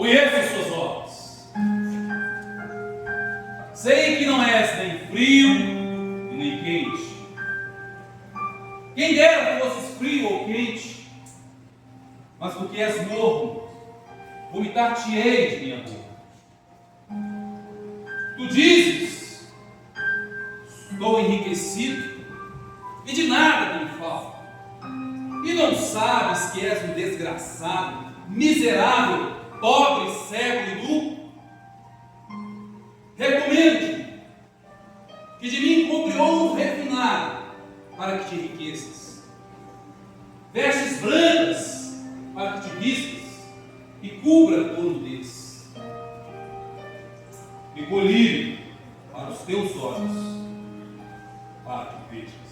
Conheço suas obras. Sei que não és nem frio e nem quente. Quem dera fosses frio ou quente, mas porque és morno, vomitar-te-ei de minha boca. Tu dizes: estou enriquecido e de nada tenho falta. E não sabes que és um desgraçado, miserável, pobre, cego e nu? Recomendo-te que de mim compre ouro refinado para que te enriqueças, vestes brancas para que te vistas e cubra tua nudez, e colírio para os teus olhos, para que vejas.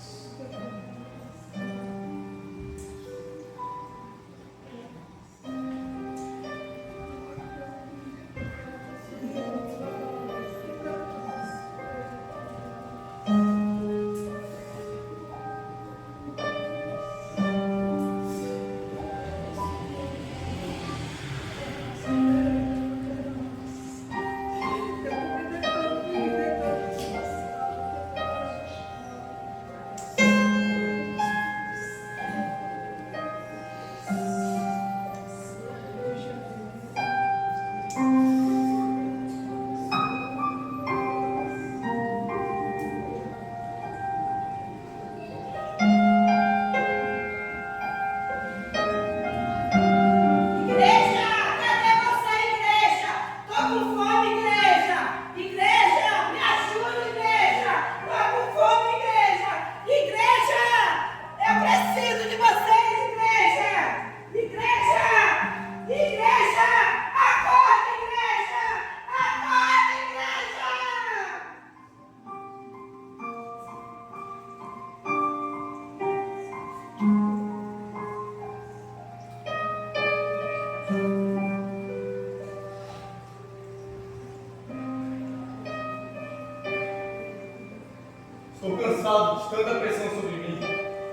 Estou cansado de tanta pressão sobre mim.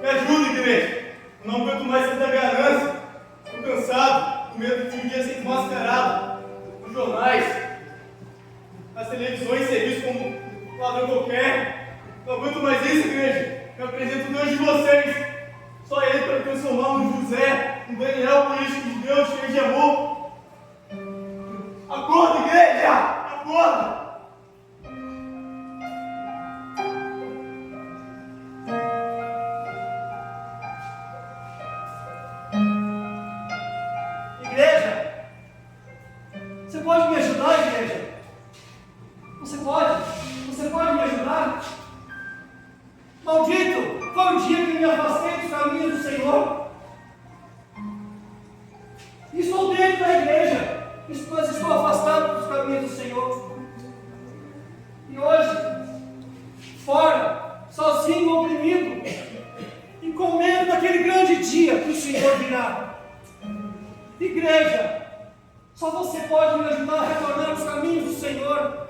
Me ajuda, igreja. Eu não aguento mais tanta ganância. Estou cansado, com medo de um dia ser desmascarado nos jornais, nas televisões, ser visto como um ladrão qualquer. Não aguento mais isso, igreja. Me apresento diante de vocês. Só ele para transformar num José, um Daniel político de Deus, cheio de amor. Acorda, igreja! Acorda! Igreja, você pode me ajudar, igreja? Você pode me ajudar? Maldito foi o dia que me afastei dos caminhos do Senhor. Estou dentro da igreja, mas estou afastado dos caminhos do Senhor. E hoje, fora, sozinho, oprimido, e com medo daquele grande dia que o Senhor virá. Igreja, só você pode me ajudar a retornar aos caminhos do Senhor.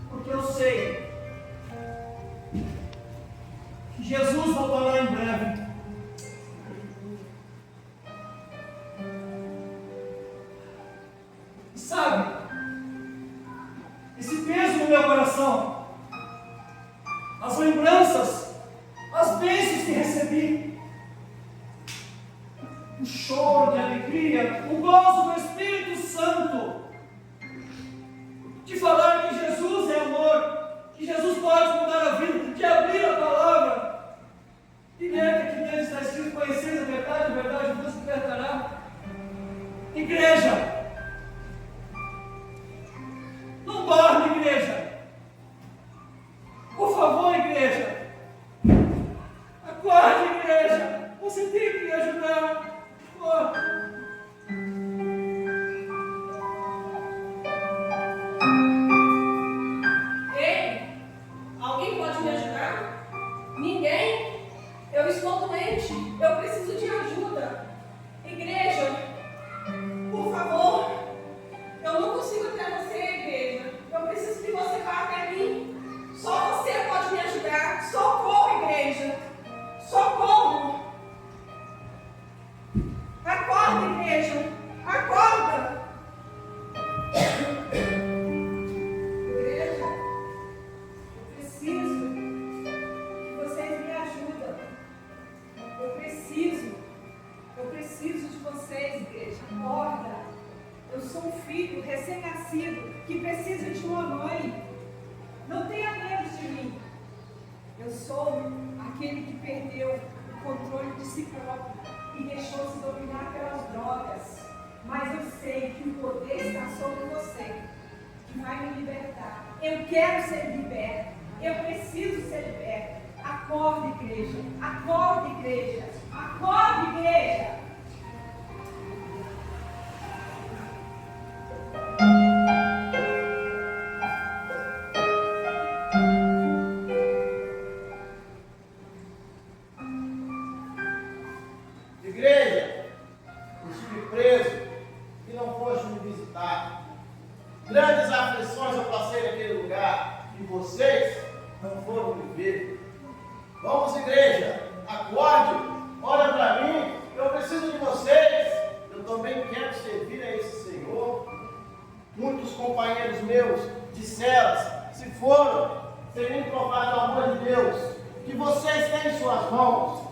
Porque eu sei que Jesus voltará em breve. E sabe, esse peso no meu coração, as lembranças, as bênçãos que recebi, o choro de alegria, o gozo do Espírito Santo, de falar que Jesus é amor, que Jesus pode mudar a vida, de abrir a palavra e ler que nele está escrito: conheceis a verdade vos libertará. Igreja, não dorme, igreja. Por favor, igreja, acorde, igreja. Você tem que me ajudar. Oh. precisa de uma mãe. Não tenha medo de mim. Eu sou aquele que perdeu o controle de si próprio e deixou-se dominar pelas drogas. Mas eu sei que o poder está sobre você, que vai me libertar. Eu quero ser liberta. Eu preciso ser liberta. Acorda, igreja. Acorda, igreja. Acorda, igreja. Igreja, eu estive preso e não foste me visitar. Grandes aflições eu passei naquele lugar e vocês não foram me ver. Vamos, igreja, acorde, olha para mim, eu preciso de vocês. Eu também quero servir a esse Senhor. Muitos companheiros meus de celas se foram sem nem provar do amor de Deus que vocês têm em suas mãos.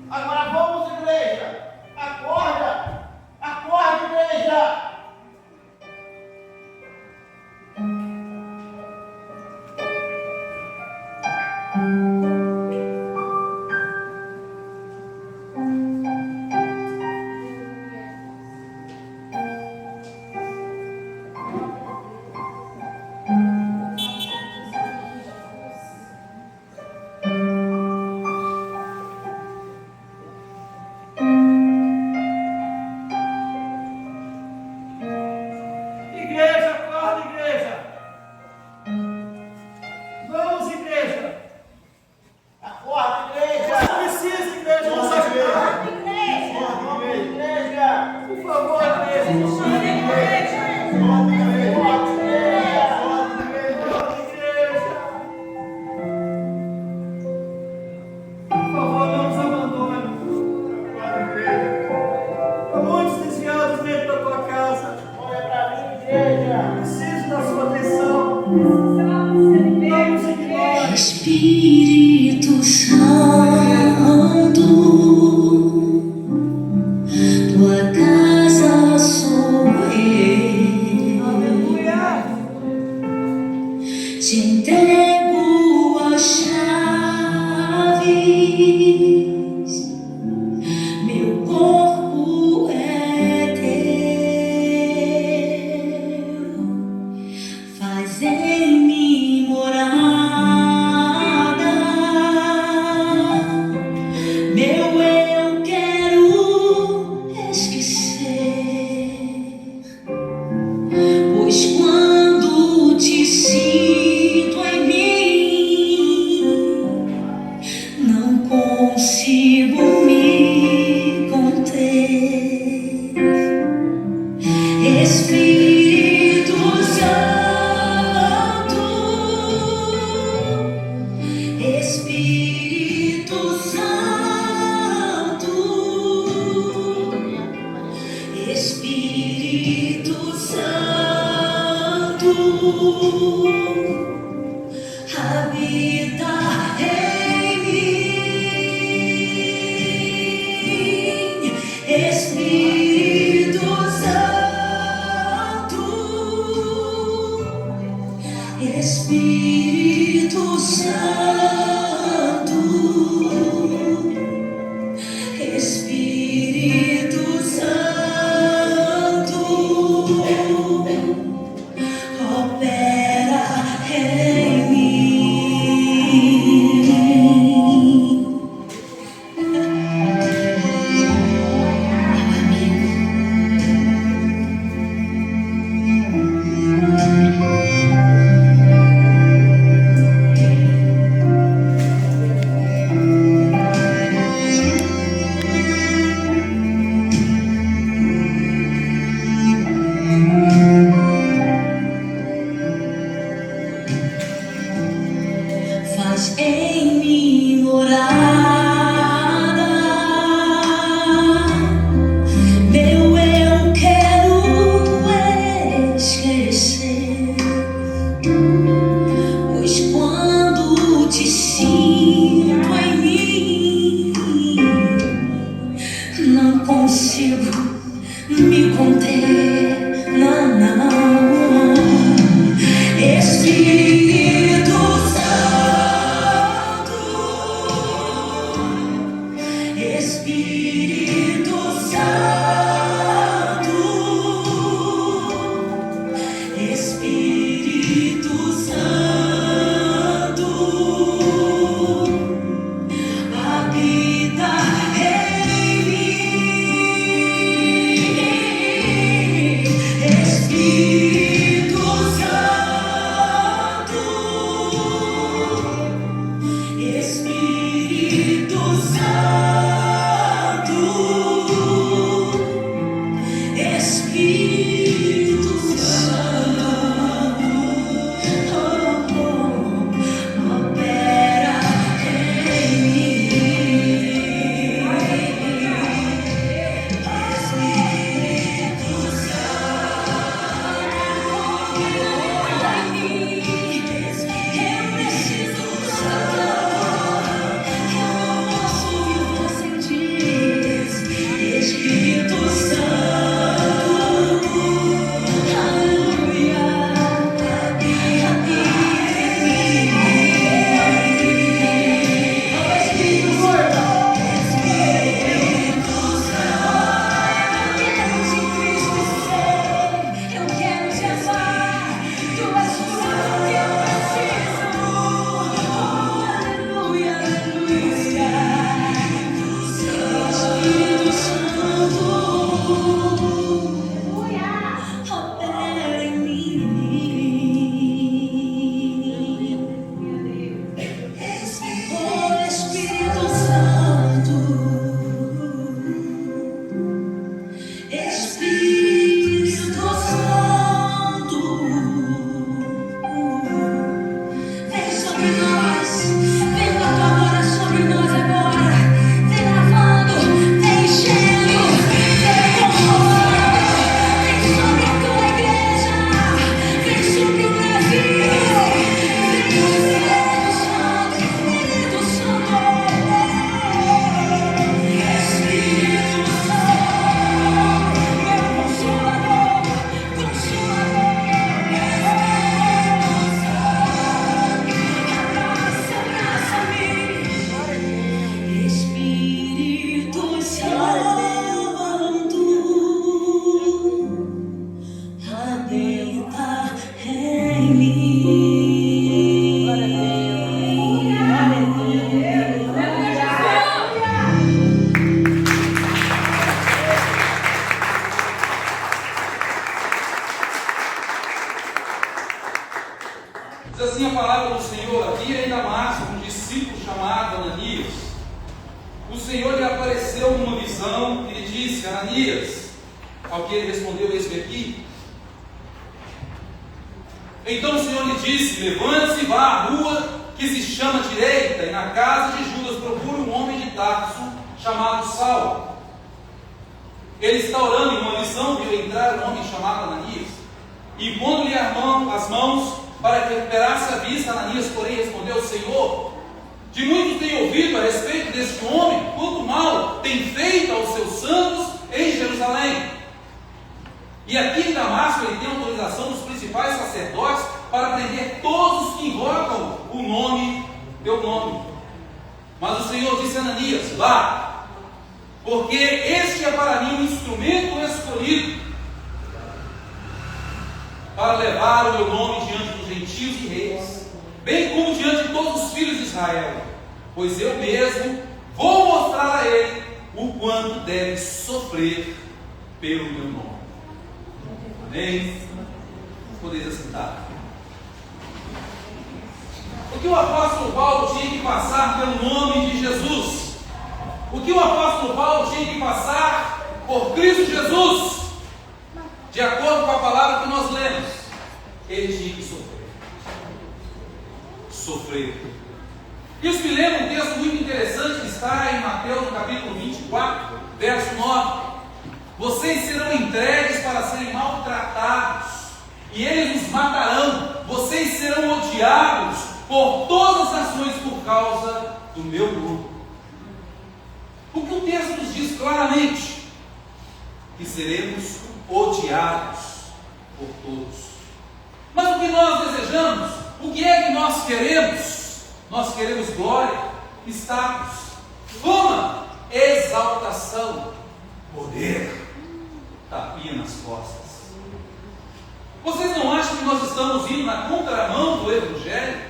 Agora vamos, igreja, acorda, acorda, igreja. Igreja, acorda, igreja. Vamos, igreja. Acorda, igreja. Você precisa, igreja, nos ajudar. Vamos, igreja. Por favor, igreja, nos ajude, igreja. Vamos, igreja. Por favor, não nos abandone. Há muitos desviados dentro da tua casa. Olha para mim, igreja. Preciso da sua atenção. Precisamos ser Não libertos, nos igreja. ignore. Espírito Santo, tua casa sou eu. Aleluia. Te entrego as chaves, meu corpo é teu. Faz em mim morada, meu eu quero esquecer, pois quando te sinto em mim, não consigo me conter. Espírito Santo, Espírito Santo, Espírito Santo, habita em mim. Espírito Santo, Espírito Santo, Espírito Santo, opera em mim. Faz em mim morada, meu eu quero esquecer, pois quando te sinto em mim, não consigo me conter, não, não. Diz assim a palavra do Senhor: havia em Damasco um discípulo chamado Ananias. O Senhor lhe apareceu numa visão e lhe disse: Ananias. Ao que ele respondeu: eis-me aqui. Então o Senhor lhe disse: levante-se e vá à rua que se chama Direita, e na casa de Judas procure um homem de Tarso chamado Saulo. Ele está orando, em uma visão viu entrar um homem chamado Ananias, e pondo-lhe as mãos para que recuperasse a vista. Ananias, porém, respondeu: Senhor, de muito tenho ouvido a respeito deste homem, quanto mal tem feito aos seus santos em Jerusalém. E aqui em Damasco ele tem autorização dos principais sacerdotes para prender todos os que invocam o nome, teu nome. Mas o Senhor disse a Ananias: vá, porque este é para mim um instrumento escolhido para levar o meu nome diante dos gentios e reis, bem como diante de todos os filhos de Israel, pois eu mesmo vou mostrar a ele o quanto deve sofrer pelo meu nome. Amém? Podeis assentar. O que o apóstolo Paulo tinha que passar pelo nome de Jesus? O que o apóstolo Paulo tinha que passar por Cristo Jesus? De acordo com a palavra que nós lemos, ele tinha que sofrer. Sofrer. Isso me lembra um texto muito interessante que está em Mateus, no capítulo 24, verso 9. Vocês serão entregues para serem maltratados, e eles os matarão. Vocês serão odiados por todas as nações por causa do meu nome. O que o texto nos diz claramente? Que seremos odiados por todos. Mas o que nós desejamos? O que é que nós queremos? Nós queremos glória, status, fama, exaltação, poder, tapinha nas costas. Vocês não acham que nós estamos indo na contramão do Evangelho?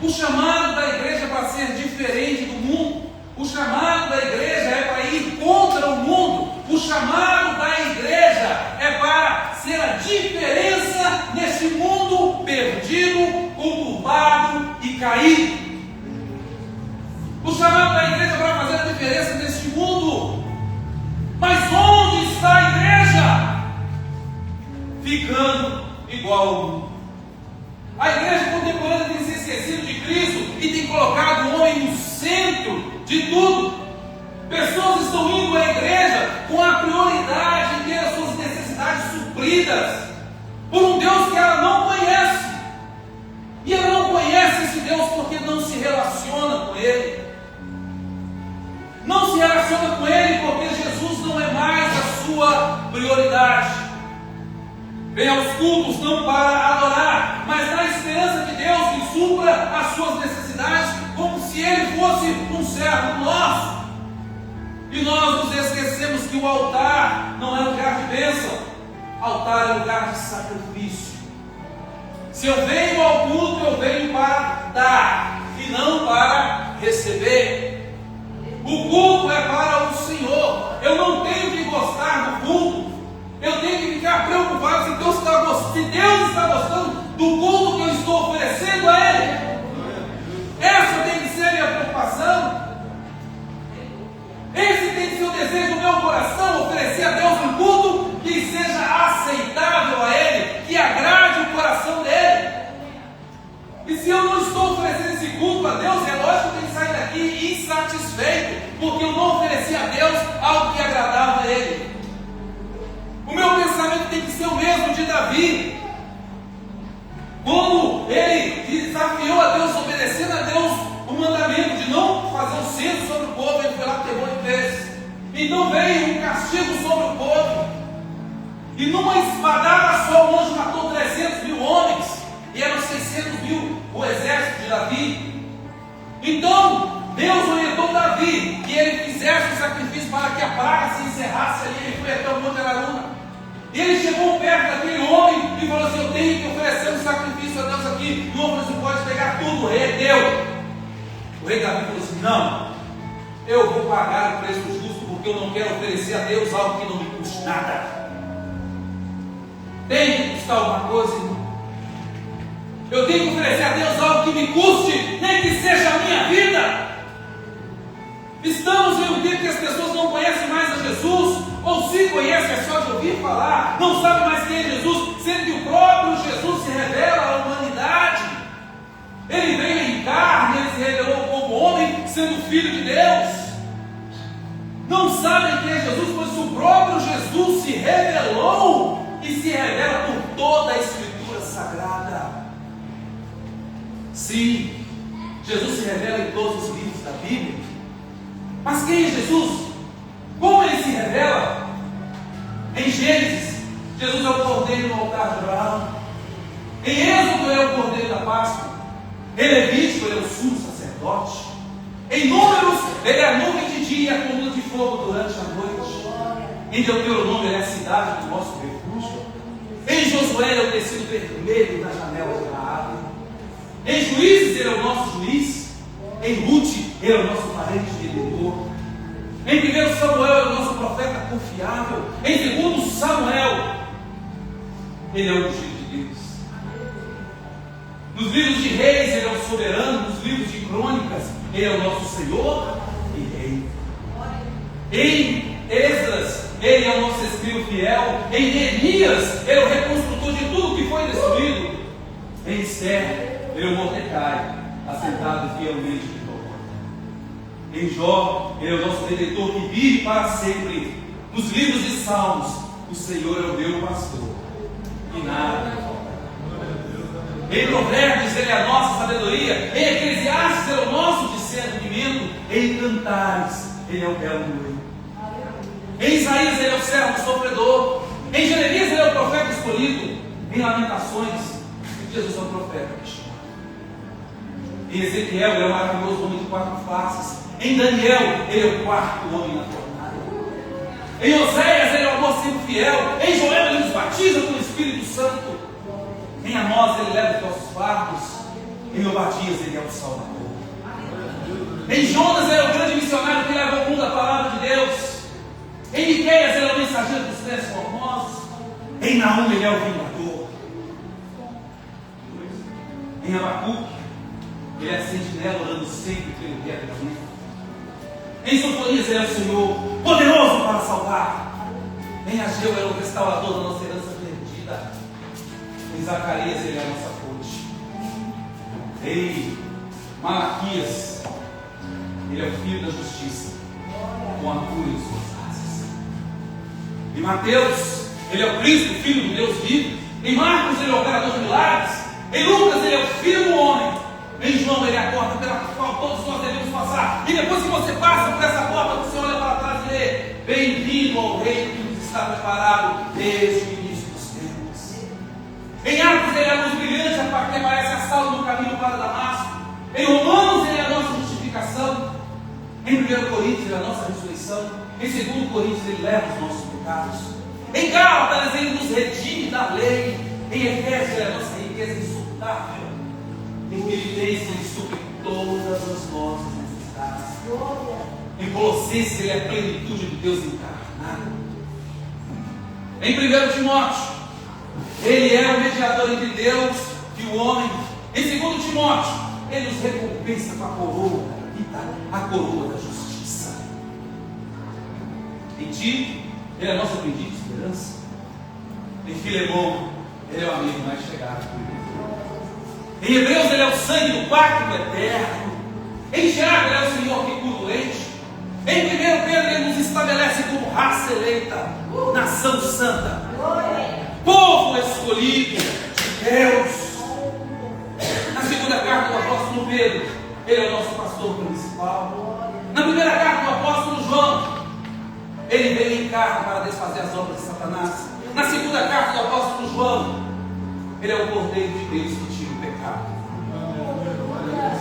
O chamado da igreja é para ser diferente do mundo. O chamado da igreja é para ir contra o mundo. O chamado da igreja é para ser a diferença neste mundo perdido, conturbado e caído. O chamado da igreja é para fazer a diferença neste mundo. Mas onde está a igreja? Ficando igual ao mundo. A igreja contemporânea tem se esquecido de Cristo e tem colocado o homem no centro de tudo. Pessoas estão indo à igreja com a prioridade de ter as suas necessidades supridas por um Deus que ela não conhece. E ela não conhece esse Deus porque não se relaciona com Ele. Não se relaciona com Ele porque Jesus não é mais a sua prioridade. Vem aos cultos não para adorar, mas na esperança que Deus lhe supra as suas necessidades, como se Ele fosse um servo nosso. E nós nos esquecemos que o altar não é lugar de bênção, altar é lugar de sacrifício. Se eu venho ao culto, eu venho para dar e não para receber. O culto é para o Senhor. Eu não tenho que gostar do culto. Eu tenho que ficar preocupado se Deus está gostando do culto que eu estou oferecendo a Ele. Essa tem que ser a minha preocupação. Esse tem que ser o desejo do meu coração, oferecer a Deus um culto que seja aceitável a Ele, que agrade o coração dEle. E se eu não estou oferecendo esse culto a Deus, é lógico que eu tenho que sair daqui insatisfeito, porque eu não ofereci a Deus algo que agradava a Ele. O meu pensamento tem que ser o mesmo de Davi. Quando ele desafiou a Deus, obedecendo a Deus o mandamento de não fazer um censo sobre o povo, ele foi lá, pegou e fez. Então veio um castigo sobre o povo. E numa espadada só, o anjo matou 300 mil homens. E eram 600 mil o exército de Davi. Então Deus orientou Davi que ele fizesse o sacrifício para que a praga se encerrasse ali. Ele foi até o Monte Araúna. E ele chegou perto daquele homem e falou assim: eu tenho que oferecer um sacrifício a Deus aqui. E o homem não pode pegar tudo, o rei deu. O rei Davi falou assim: não, eu vou pagar o preço justo, porque eu não quero oferecer a Deus algo que não me custe nada. Tem que custar alguma coisa, irmão. Eu tenho que oferecer a Deus algo que me custe, nem que seja a minha vida. Estamos em um tempo que as pessoas não conhecem mais a Jesus, ou se conhecem é só de ouvir falar, não sabem mais quem é Jesus, sendo que o próprio Jesus se revela à humanidade. Ele veio em carne, ele se revelou como homem, sendo filho de Deus. Não sabem quem é Jesus, pois o próprio Jesus se revelou e se revela por toda a Escritura Sagrada. Sim, Jesus se revela em todos os livros da Bíblia. Mas quem é Jesus? Como ele se revela? Em Gênesis, Jesus é o cordeiro no altar de Abraão. Em Êxodo, ele é o cordeiro da Páscoa. Em Levítico, ele é o sumo sacerdote. Em Números, ele é a nuvem de dia e a coluna de fogo durante a noite. Em Deuteronômio, ele é a cidade do nosso refúgio. Em Josué, ele é o tecido vermelho na janela de Raabe. Em Juízes, ele é o nosso juiz. Em Ruth, ele é o nosso parente redentor. Em 1 Samuel, ele é o nosso profeta confiável. Em 2 Samuel, ele é o ungido de Deus. Nos livros de Reis, ele é o soberano. Nos livros de Crônicas, ele é o nosso Senhor e Rei. Em Esdras, ele é o nosso escriba fiel. Em Neemias, ele é o reconstrutor de tudo que foi destruído. Em Esther, ele é o Mordecai, assentado fielmente de Toró. Em Jó, ele é o nosso redentor que vive para sempre. Nos livros de Salmos, o Senhor é o meu pastor e nada me faltará. Em Provérbios, ele é a nossa sabedoria. Em Eclesiastes, ele é o nosso discernimento. Em Cantares, ele é o belo rei. Em Isaías, ele é o servo sofredor. Em Jeremias, ele é o profeta escolhido. Em Lamentações, Jesus é o profeta que chama. Em Ezequiel, ele é o maravilhoso homem de 4 faces. Em Daniel, ele é o 4º homem na fornalha. Em Oséias, ele é o amor sempre fiel. Em Joel, ele nos batiza com o Espírito Santo. Em Amós, ele leva os nossos fardos. Em Obadias, ele é o Salvador. Em Jonas, ele é o grande missionário que leva ao mundo a palavra de Deus. Em Miqueias, ele é o mensageiro dos 10 formosos. Em Naum, ele é o vingador. Em Abacuque, ele é a sentinela orando sempre pelo guerra da vida. Em Sofonias, ele é o Senhor poderoso para salvar. Em Ageu, ele é o restaurador da nossa herança perdida. Em Zacarias, ele é a nossa fonte. Em Malaquias, ele é o filho da justiça, com a cura em suas asas. Em Mateus, ele é o Cristo, filho do Deus vivo. Em Marcos, ele é o operador de milagres. Em Lucas, ele é o filho do homem. Em João, ele é a porta pela qual todos nós devemos passar. E depois que você passa por essa porta, você olha para trás e lê: bem-vindo ao reino que nos está preparado desde o início dos tempos. Em Atos, ele é a luz brilhante que aparece a sal no caminho para Damasco. Em Romanos, ele é a nossa justificação. Em 1 Coríntios, ele é a nossa ressurreição. Em 2 Coríntios, ele leva os nossos pecados. Em Gálatas, ele nos redime da lei. Em Efésios, ele é a nossa riqueza insuportável. Em Filipenses, ele supre todas as nossas necessidades. Em Colossenses, ele é a plenitude de Deus encarnado. Em 1 Timóteo, ele é o mediador entre Deus e o homem. Em 2 Timóteo, ele nos recompensa com a coroa da vida, a coroa da justiça. Em Tito, ele é a nossa bendita esperança. Em Filemão, ele é o amigo mais chegado. Em Hebreus, ele é o sangue do pacto eterno. Em Tiago, ele é o Senhor que cura o doente. Em 1 Pedro, ele nos estabelece como raça eleita, nação santa, povo escolhido de Deus. Na segunda carta do apóstolo Pedro, ele é o nosso pastor principal. Na primeira carta do apóstolo João, ele veio em carne para desfazer as obras de Satanás. Na segunda carta do apóstolo João, ele é o Cordeiro de Deus que tira o pecado.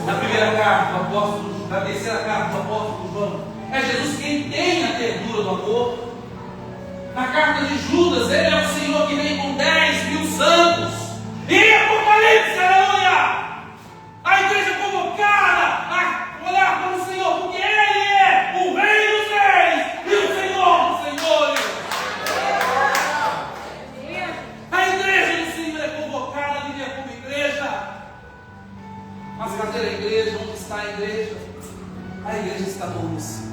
Na primeira carta do apóstolo, na terceira carta do apóstolo João, é Jesus quem tem a ternura do amor. Na carta de Judas, ele é o Senhor que vem com 10.000 santos. E em Apocalipse, aleluia! A igreja convocada a olhar para o Senhor, porque Ele é o Rei dos Reis e o Senhor dos Senhores. A igreja do Senhor é convocada a viver como igreja. está a igreja? A igreja está no você.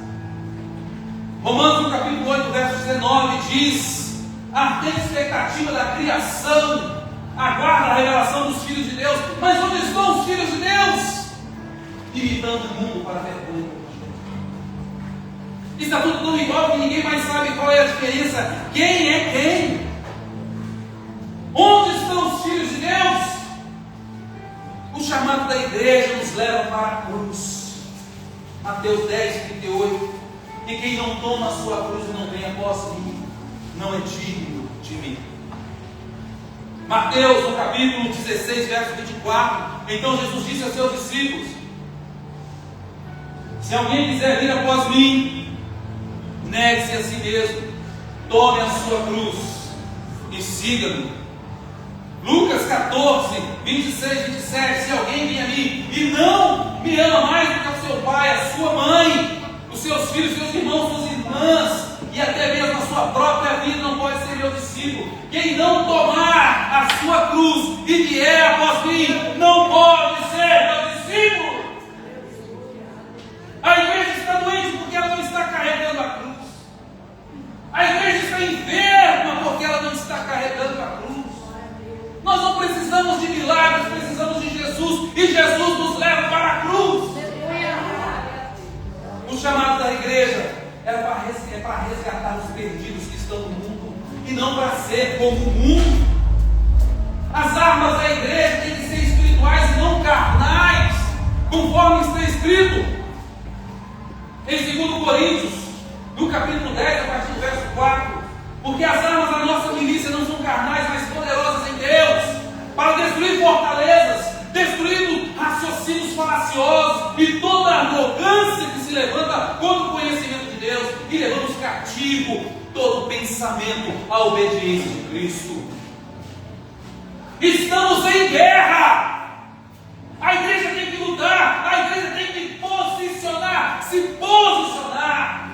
Romanos no capítulo 8, verso 19 diz: a ardente expectativa da criação aguarda a revelação dos filhos de Deus. Mas onde estão os filhos de Deus? Imitando o mundo para a vergonha. Está tudo tão igual que ninguém mais sabe qual é a diferença. Quem é quem? Onde estão os filhos de Deus? O chamado da igreja nos leva para a cruz. Mateus 10, 38. E quem não toma a sua cruz e não vem após mim, não é digno de mim. Mateus, no capítulo 16, verso 24. Então Jesus disse aos seus discípulos: se alguém quiser vir após mim, negue-se a si mesmo, tome a sua cruz e siga-me. Lucas 14, 26, 27. Se alguém vem a mim e não me ama mais do que o seu pai, a sua mãe, os seus filhos, seus irmãos, suas irmãs, e até mesmo a sua própria vida, não pode ser meu discípulo. Quem não tomar a sua cruz e vier após mim, não pode ser meu discípulo. A igreja está doente porque ela não está carregando a cruz. A igreja está enferma porque ela não está carregando a cruz. Nós não precisamos de milagres, precisamos de Jesus, e Jesus nos leva para a cruz. O chamado da igreja é para resgatar os perdidos que estão no mundo, e não para ser como o mundo. As armas da igreja têm que ser espirituais e não carnais, conforme está escrito em 2 Coríntios, no capítulo 10, a partir do verso 4. Porque as armas da nossa milícia não são carnais, mas poderosas em Deus, para destruir fortalezas, destruindo raciocínios falaciosos e toda arrogância que se levanta contra o conhecimento de Deus, e levamos cativo todo pensamento à obediência de Cristo. Estamos em guerra. A igreja tem que lutar, a igreja tem que se posicionar.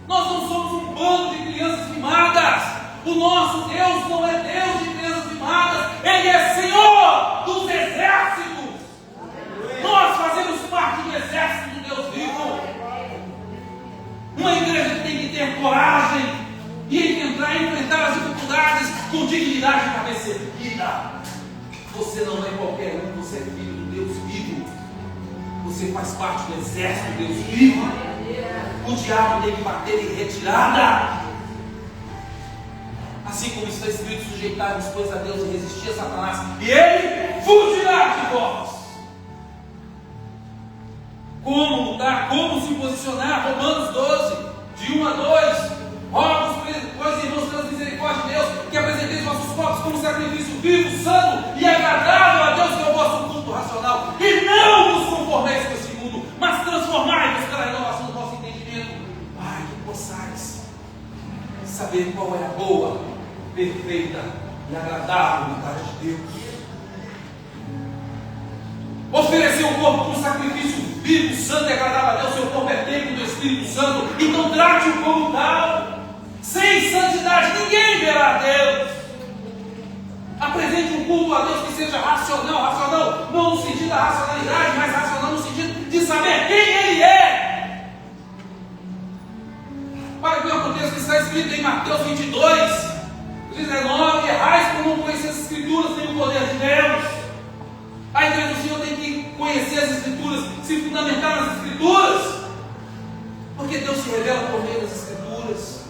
Nós não somos um bando de crianças mimadas. O nosso Deus não é Deus de crianças mimadas, Ele é Senhor dos exércitos. Nós fazemos parte do exército do Deus vivo. Uma igreja tem que ter coragem e enfrentar as dificuldades com dignidade e cabeça erguida. Você não é qualquer um, você é filho do Deus vivo. Você faz parte do exército do Deus vivo. O diabo tem que bater em retirada. Assim como está escrito: sujeitai-vos, pois, a Deus, e resistir a Satanás, e ele fugirá de vós. Como lutar? Como se posicionar? Romanos 12, de 1 a 2. Rogo, pois, irmãos, pelas misericórdias de Deus, que apresenteis vossos corpos como sacrifício vivo, santo e agradável a Deus, que é o vosso culto racional. E não vos conformeis com esse mundo, mas transformai-vos pela renovação do vosso entendimento, para que possais saber qual é a boa, perfeita e agradável vontade de Deus. Oferecer o corpo como sacrifício vivo, santo e agradável a Deus. Seu corpo é templo do Espírito Santo, então trate-o como tal. Sem santidade ninguém verá a Deus. Apresente um culto a Deus que seja racional não no sentido da racionalidade, mas racional no sentido de saber quem Ele é. Para que aconteça o que está escrito em Mateus 22, 19: errais por não conhecer as Escrituras nem o poder de Deus. A igreja do Senhor tem que conhecer as Escrituras, se fundamentar nas Escrituras, porque Deus se revela por meio das Escrituras.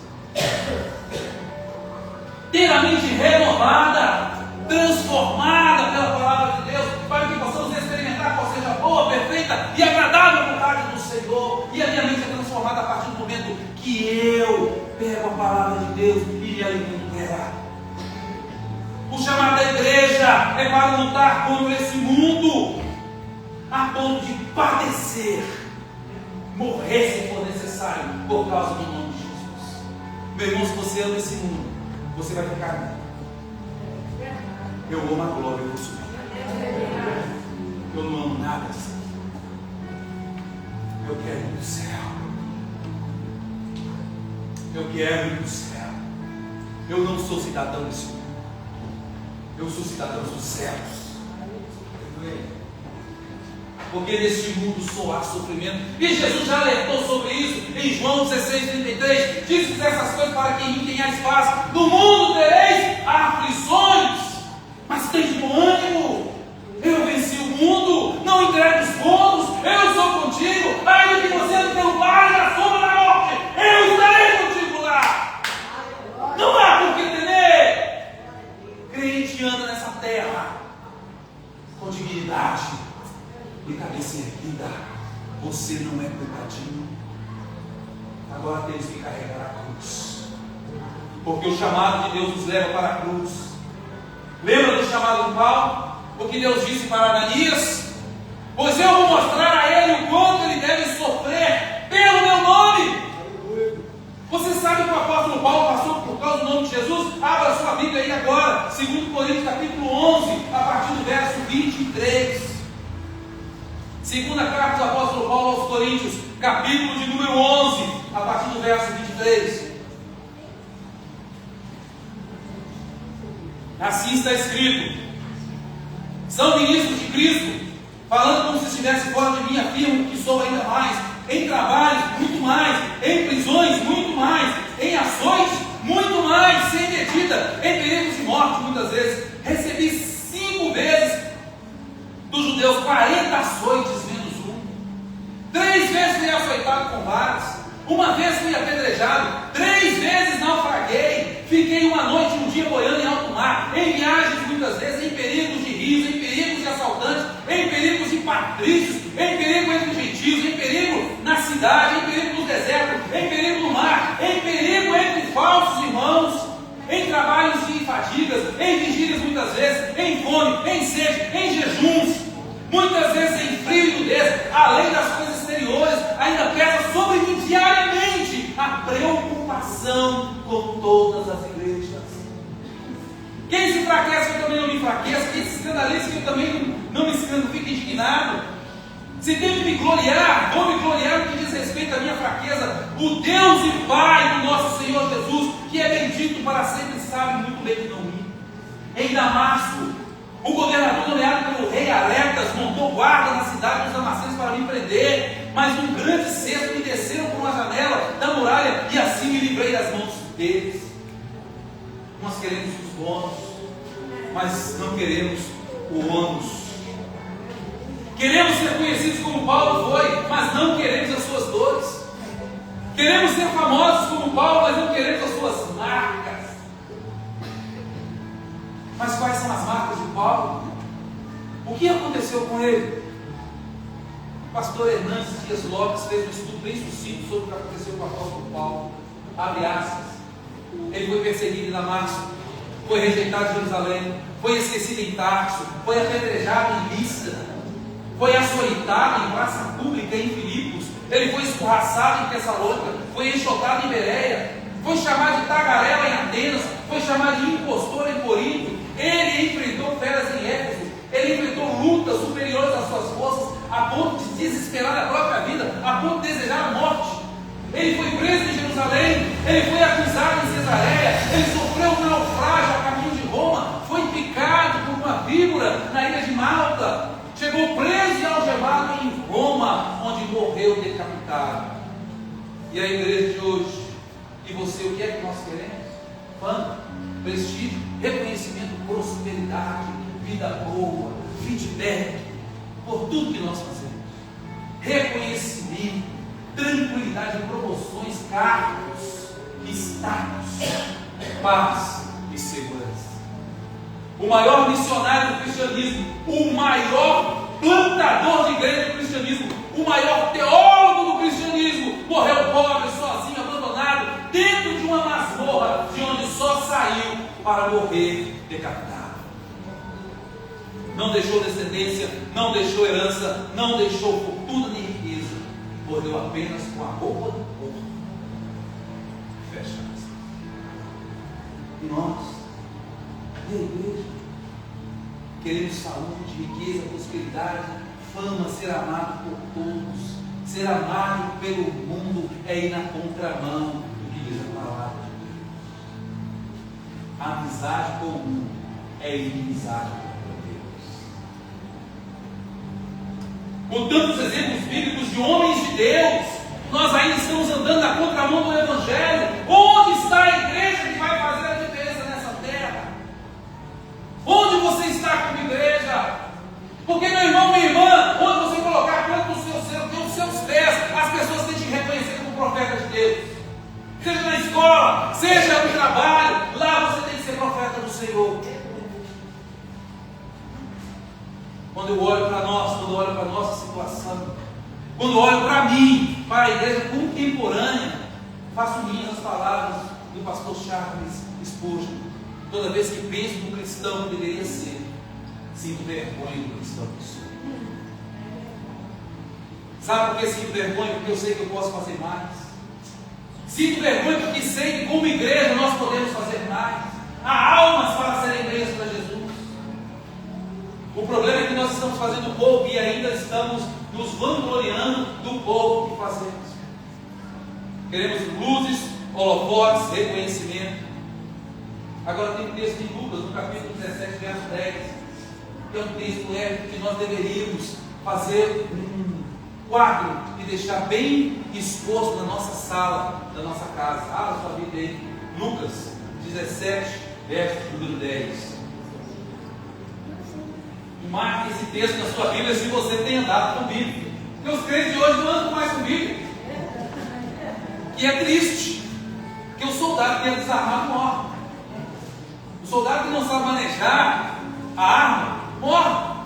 Ter a mente renovada, transformada pela palavra de Deus, para que possamos experimentar qual seja a boa, perfeita e agradável vontade do Senhor. E a minha mente é transformada a partir do momento que eu pego a palavra de Deus e me alimento dela. O chamado da igreja é para lutar contra esse mundo, a ponto de padecer, morrer se for necessário, por causa do nome de Jesus. Meu irmão, se você ama esse mundo, você vai ficar nele. Eu amo a glória, eu vou subir. Eu não amo nada assim. Eu quero ir para o céu. Eu quero ir para o céu. Eu não sou cidadão desse mundo. Eu sou cidadão dos céus. porque neste mundo só há sofrimento. E Jesus já alertou sobre isso em João 16:33. Diz essas coisas para que em mim tenhais paz. No mundo tereis aflições, mas tem bom ânimo. Eu venci o mundo, não entregue os pontos, eu sou contigo. Ainda que você não tenha um vale na sombra da morte, eu estarei contigo lá. Não há por que temer. Crente anda nessa terra com dignidade e cabeça erguida. Você não é coitadinho. Agora temos que carregar a cruz, porque o chamado de Deus nos leva para a cruz. Lembra do chamado de Paulo? O que Deus disse para Ananias? Pois eu vou mostrar a ele o quanto ele deve sofrer pelo meu nome. Você sabe que o apóstolo Paulo passou por causa do nome de Jesus? Abra sua Bíblia aí agora, 2 Coríntios capítulo 11, a partir do verso 23. Segunda carta do apóstolo Paulo aos Coríntios, capítulo de número 11, a partir do verso 23. Assim está escrito: são ministros de Cristo, falando como se estivesse fora de mim, afirmo que sou ainda mais, em trabalhos, muito mais, em prisões, muito mais, em açoites, muito mais, sem medida, em perigos de morte, muitas vezes. Recebi 5 vezes dos judeus 40 açoites, menos um. 3 vezes fui açoitado com varas, uma vez fui apedrejado, 3 vezes naufraguei, fiquei uma noite e um dia boiando em alto mar, em viagens muitas vezes, em perigos de rios, em perigos de assaltantes, em perigos de patrícios, em perigo entre os gentios, em perigo na cidade, em perigo no deserto, em perigo no mar, em perigo entre falsos irmãos, em trabalhos e fadigas, em vigílias muitas vezes, em fome, em sede, em jejuns, muitas vezes em frio e nudez, além das coisas exteriores, ainda pesa sobre mim diariamente a preocupação com todas as igrejas. Quem se enfraquece, que eu também não me enfraqueço. Quem se escandaliza, que eu também não me escando, fica indignado. Se tenho que me gloriar, vou me gloriar no que diz respeito à minha fraqueza. O Deus e Pai do nosso Senhor Jesus, que é bendito para sempre, sabe muito bem que não minto. Em Damasco, o governador nomeado pelo rei Aretas montou guarda na cidade dos damascenos para me prender, mas um grande cesto me desceram por uma janela da muralha e assim me livrei das mãos deles. Nós queremos os bônus, mas não queremos o ônus. Queremos ser conhecidos como Paulo foi, mas não queremos as suas dores. Queremos ser famosos como Paulo, mas não queremos as suas marcas. Mas quais são as marcas de Paulo? O que aconteceu com ele? O pastor Hernandes Dias Lopes fez um estudo bem sucinto sobre o que aconteceu com o apóstolo Paulo. Abre aspas. Ele foi perseguido em Damasco, foi rejeitado em Jerusalém, foi esquecido em Tarso, foi apedrejado em Listra, foi açoitado em praça pública em Filipos, ele foi escorraçado em Tessalônica, foi enxotado em Bereia, foi chamado de tagarela em Atenas, foi chamado de impostor em Corinto. Ele enfrentou feras em Éfeso, ele enfrentou lutas superiores às suas forças, a ponto de desesperar a própria vida, a ponto de desejar a morte. Ele foi preso em Jerusalém, ele foi acusado em Cesareia, ele sofreu um naufrágio a caminho de Roma, foi picado por uma víbora na ilha de Malta, chegou preso e algemado em Roma, onde morreu decapitado. E a igreja de hoje, e você, o que é que nós queremos? Fama, prestígio, reconhecimento, prosperidade, vida boa, feedback, por tudo que nós fazemos, reconhecimento, tranquilidade, promoções, cargos, status, paz e segurança. O maior missionário do cristianismo, o maior plantador de igreja do cristianismo, o maior teólogo do cristianismo, morreu pobre, sozinho, abandonado, dentro de uma masmorra, de onde só saiu para morrer decapitado. Não deixou descendência, não deixou herança, não deixou fortuna nem riqueza, morreu apenas com a roupa do corpo. Fecha aspas. E nós, e a igreja, queremos saúde, riqueza, prosperidade, fama, ser amado por todos. Ser amado pelo mundo é ir na contramão do que diz a palavra de Deus. A amizade com o mundo é inimizade contra Deus. com tantos exemplos bíblicos de homens de Deus, nós ainda estamos andando na contramão do Evangelho. Onde está a igreja que vai fazer a diferença nessa terra? Onde você está como igreja? Porque, meu irmão, minha irmã, onde você colocar a planta dos seus pés, as pessoas têm que te reconhecer como profeta de Deus. Seja na escola, seja no trabalho, lá você tem que ser profeta do Senhor. Quando eu olho para nós, quando eu olho para a nossa situação, quando eu olho para mim, para a igreja contemporânea, faço minhas as palavras do pastor Charles Spurgeon. Toda vez que penso no cristão que deveria ser, sinto vergonha do cristão que sou. Sabe por que sinto vergonha? Porque eu sei que eu posso fazer mais. Sinto vergonha porque sei que como igreja nós podemos fazer mais. Há almas para serem ganhas para Jesus. O problema é que nós estamos fazendo pouco e ainda estamos nos vangloriando do pouco que fazemos. Queremos luzes, holofotes, reconhecimento. Agora tem um texto em Lucas, no capítulo 17, verso 10, que é um texto que nós deveríamos fazer um quadro e deixar bem exposto na nossa sala, na nossa casa. Abra sua Bíblia aí, Lucas 17, verso número 10. Marque esse texto na sua Bíblia se você tem andado com Bíblia. Porque os crentes de hoje não andam mais com Bíblia. Que é triste. Porque o soldado que é desarmado morre. O soldado que não sabe manejar a arma morre.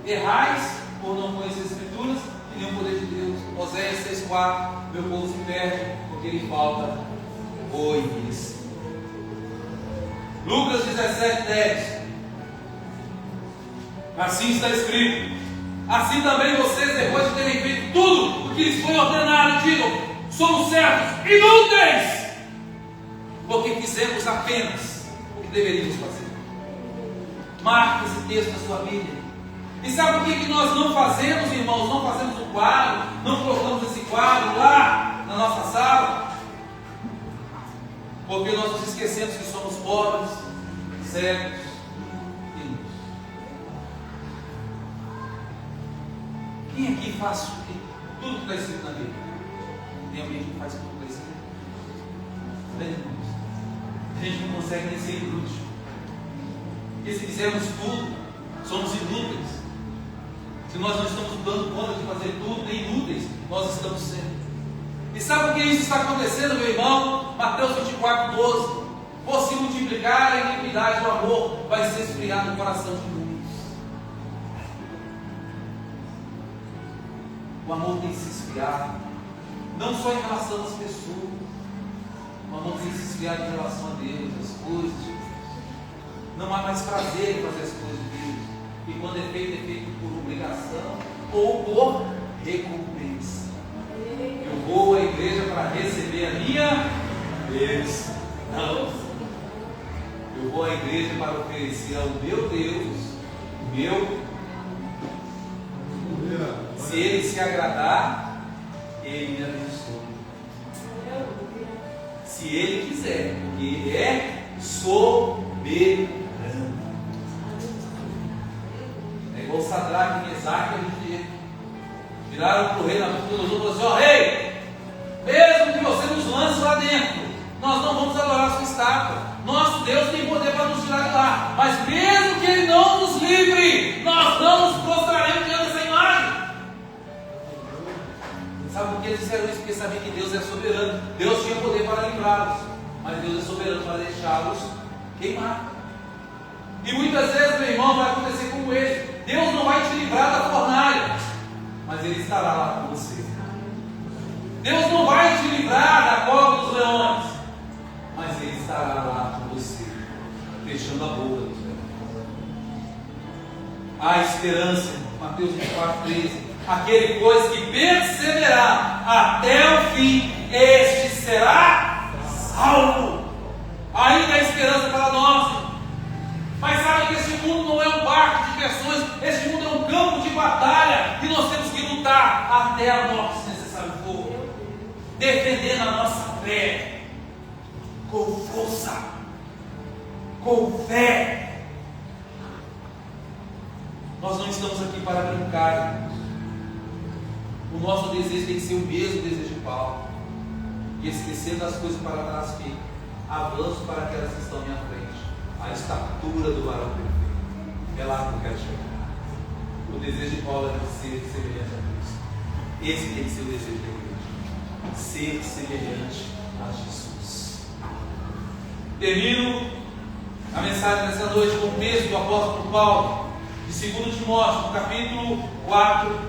Errais por não conhecer as Escrituras e nem o poder de Deus. Oséias 6,4: meu povo se perde porque lhe falta conhecimento. Lucas 17:10. Assim está escrito: assim também vocês, depois de terem feito tudo o que lhes foi ordenado, digam: somos servos inúteis, porque fizemos apenas o que deveríamos fazer. Marque esse texto na sua Bíblia. E sabe por que nós não fazemos, irmãos? Não fazemos o quadro, não colocamos esse quadro lá na nossa sala? Porque nós nos esquecemos que somos pobres, cegos e nus. Quem aqui faz tudo que está escrito na Bíblia? Tem alguém que faz tudo que está escrito? A gente não consegue nem ser inútil. Porque se fizermos tudo, somos inúteis. Se nós não estamos dando conta de fazer tudo, nem inúteis, nós estamos sendo. E sabe por que isso está acontecendo, meu irmão? Mateus 24:12. Por se multiplicar a iniquidade, o amor vai se esfriar no coração de muitos. O amor tem se esfriado, não só em relação às pessoas. O amor tem se esfriado em relação a Deus, as coisas de Deus. Não há mais prazer em fazer as coisas de Deus. E quando é feito por obrigação ou por recompensa. Eu vou à igreja para receber a minha bênção. Não. Eu vou à igreja para oferecer ao meu Deus o meu. Se Ele se agradar, Ele me abençoa. Se Ele quiser, porque Ele é soberano. É igual Sadraque e Mesaque, a gente viraram para o rei Nabucodonosor e falaram assim: ó rei, mesmo que você nos lance lá dentro, nós não vamos adorar a sua estátua. Nosso Deus tem poder para nos tirar de lá, mas mesmo que Ele não nos livre, nós não nos prostraremos diante dessa imagem. Sabe por que eles disseram isso? Porque sabiam que Deus é soberano. Deus tinha poder para livrá-los, mas Deus é soberano para deixá-los queimar. E muitas vezes, meu irmão, vai acontecer como ele. Deus não vai te livrar da fornalha, mas Ele estará lá com você. Deus não vai te livrar da cova dos leões, mas Ele estará lá com você, fechando a boca dos leões. Há esperança, Mateus 24:13. Aquele, pois, que perseverar até o fim, este será salvo. Ainda há esperança para nós. Mas sabe que este mundo não é um parque de diversões, este mundo é um campo de batalha, e nós temos que lutar até a morte, se necessário for, defendendo a nossa fé, com força, com fé. Nós não estamos aqui para brincar. O nosso desejo tem que ser o mesmo desejo de Paulo. E esquecer das coisas para trás, que avanço para aquelas que estão à minha frente. A estatura do varão perfeito. É lá que eu quero chegar. O desejo de Paulo é ser semelhante a Cristo. Esse tem que ser o desejo da igreja. Ser semelhante a Jesus. Termino a mensagem dessa noite com o texto do apóstolo Paulo, de 2 Timóteo, no capítulo 4,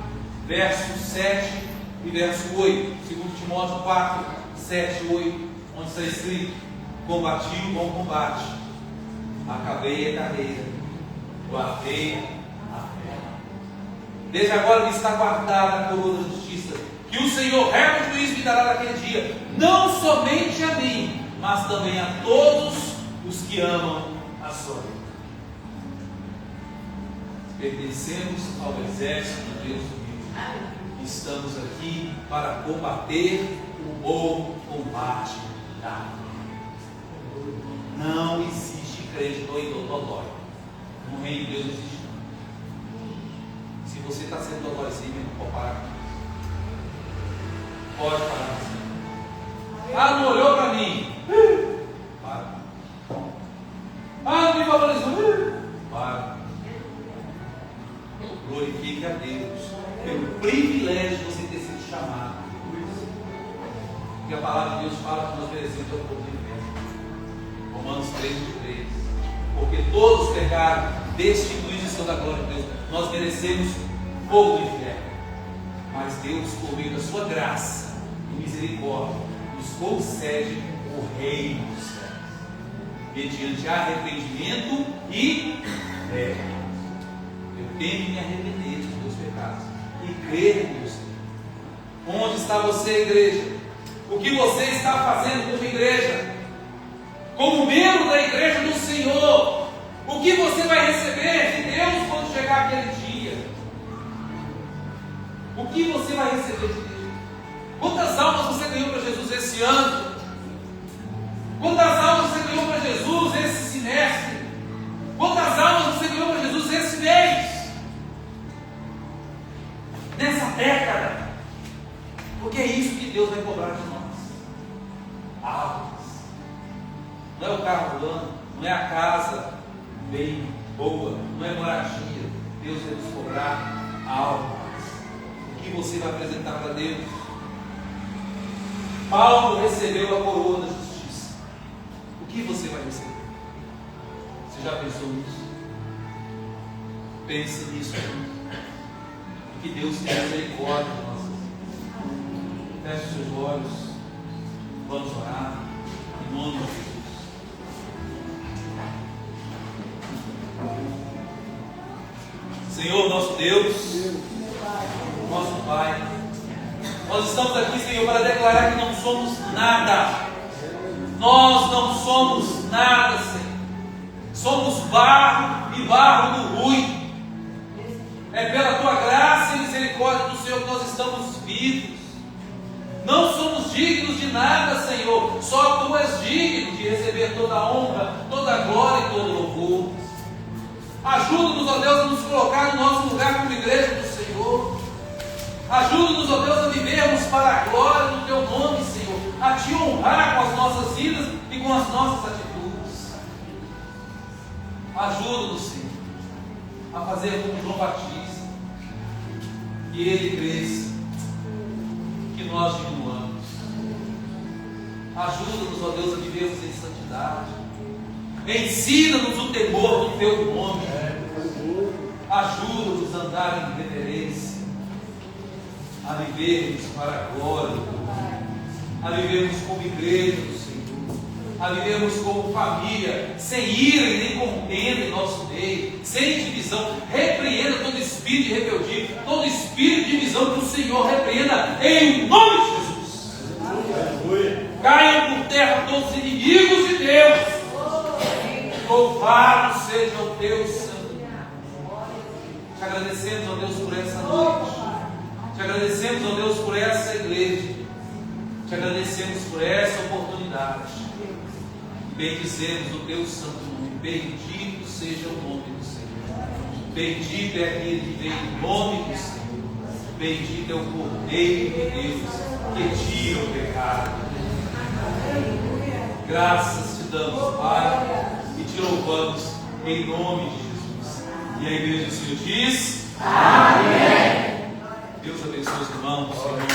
verso 7 e verso 8. 2 Timóteo 4, 7 e 8, onde está escrito: combati o bom combate, acabei a carreira, guardei a fé. Desde agora me está guardada a coroa da justiça, que o Senhor, reto juiz, me dará naquele dia, não somente a mim, mas também a todos os que amam a sua vida. Pertencemos ao exército de Deus unido. Estamos aqui para combater o bom combate da fé. Não existe crente dodói. No reino de Deus não existe. Se você está sendo dodóizinho, pode parar. Pode parar. Ah, não olhou para mim. Para. Ah, não me valorizou. Para. Glorifique a Deus pelo privilégio de você ter sido chamado. Porque a palavra de Deus fala que nós merecemos o povo de inferno. Romanos 3:3. Porque todos pecaram, destituídos estão da glória de Deus. Nós merecemos fogo do inferno. Mas Deus, por meio da sua graça e misericórdia, nos concede o reino dos céus, mediante arrependimento e fé. Eu tenho que me arrepender dos meus pecados e crer em Deus. Onde está você, igreja? O que você está fazendo como igreja? Como membro da igreja do Senhor? O que você vai receber de Deus quando chegar aquele dia? O que você vai receber de Deus? Quantas almas você ganhou para Jesus esse ano? Quantas almas você ganhou para Jesus esse semestre? Quantas almas você ganhou para Jesus esse mês? Nessa década? Porque é isso que Deus vai cobrar de nós. Almas. Não é o carro voando, não é a casa bem boa, não é moradia. Deus vai nos cobrar almas. O que você vai apresentar para Deus? Paulo recebeu a coroa da justiça. O que você vai receber? Você já pensou nisso? Pense nisso. E que Deus tenha misericórdia de nós. Feche os seus olhos. Vamos orar. Em nome de Jesus. Senhor, nosso Deus, nosso Pai, nós estamos aqui, Senhor, para declarar que não somos nada. Nós não somos nada, Senhor. Somos barro e barro do ruim. É pela Tua graça e misericórdia do Senhor que nós estamos vivos. Não somos dignos de nada, Senhor. Só Tu és digno de receber toda a honra, toda a glória e todo o louvor. Ajuda-nos, ó Deus, a nos colocar no nosso lugar como igreja do Senhor. Ajuda-nos, ó Deus, a vivermos para a glória do Teu nome, Senhor. A Te honrar com as nossas vidas e com as nossas atitudes. Ajuda-nos, Senhor, a fazer como João Batista, que ele cresça, que nós diminuamos. Ajuda-nos, ó Deus, a vivermos em santidade. Ensina-nos o temor do Teu nome. Ajuda-nos a andar em reverência, a vivermos para a glória do Teu nome, a vivermos como igreja do Senhor, a vivermos como família, sem ira e nem contenda em nosso meio, sem divisão. Repreenda todo espírito de rebeldia, todo espírito de divisão, que o Senhor repreenda em nome de Jesus. Caiam por terra todos os inimigos de Deus. Louvado seja o Teu santo nome. Te agradecemos, ó Deus, por essa noite. Te agradecemos, ó Deus, por essa igreja. Te agradecemos por essa oportunidade. E bendizemos o Teu santo nome. Bendito seja o nome do Senhor. Bendito é aquele que vem em nome do Senhor. Bendito é o Cordeiro de Deus que tira o pecado. Graças te damos, Pai, e te louvamos em nome de Jesus. E a igreja do Senhor diz: Amém. Deus abençoe os irmãos.